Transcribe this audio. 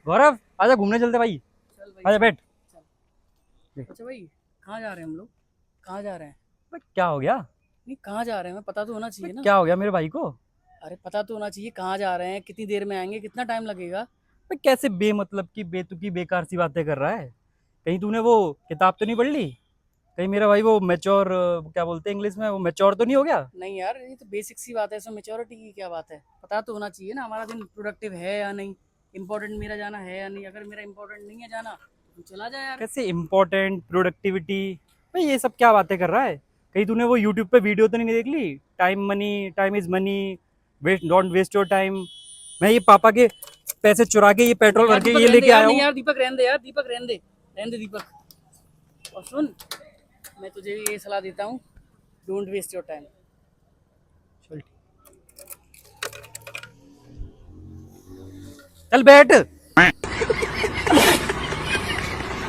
गौरव आजा घूमने चलते भाई। चल भाई आजा चल। बैठ। चल अच्छा भाई, कहाँ जा रहे हैं हम लोग? कहाँ जा रहे हैं? भाई, क्या हो गया? नहीं, कहाँ जा रहे हैं, हमें पता तो होना भाई, चाहिए ना। क्या हो गया मेरे भाई को? अरे पता तो होना चाहिए कहाँ जा रहे हैं, कितनी देर में आएंगे, कितना टाइम लगेगा। भाई कैसे बेमतलब की बेतुकी बेकार सी बातें कर रहा है? कहीं तूने वो किताब तो नहीं पढ़ ली? कहीं मेरा भाई वो मैच्योर, क्या बोलते हैं इंग्लिश में, वो मैच्योर तो नहीं हो गया? नहीं यार, ये तो बेसिक सी बात है, इसमें मेच्योरिटी की क्या बात है? पता तो होना चाहिए ना हमारा दिन प्रोडक्टिव है या नहीं, इंपॉर्टेंट मेरा जाना है या नहीं। अगर मेरा इंपॉर्टेंट नहीं है जाना तो चला जा यार। कैसे इम्पोर्टेंट प्रोडक्टिविटी? भाई ये सब क्या बातें कर रहा है? कहीं तूने वो यूट्यूब पे वीडियो तो नहीं देख ली? Time money, time is money, waste don't waste your time. मैं ये पापा के पैसे चुरा के ये नहीं पेट्रोल यार भर के दीपक, ये रहने दे लेके यार, आया नहीं हूँ। यार दीपक, रहने दे यार दीपक, रहने दे, रहने दे दीपक। और सुन, मैं तुझे ये सलाह देता हूँ, डोंट वेस्ट योर टाइम। चल चल बैठ।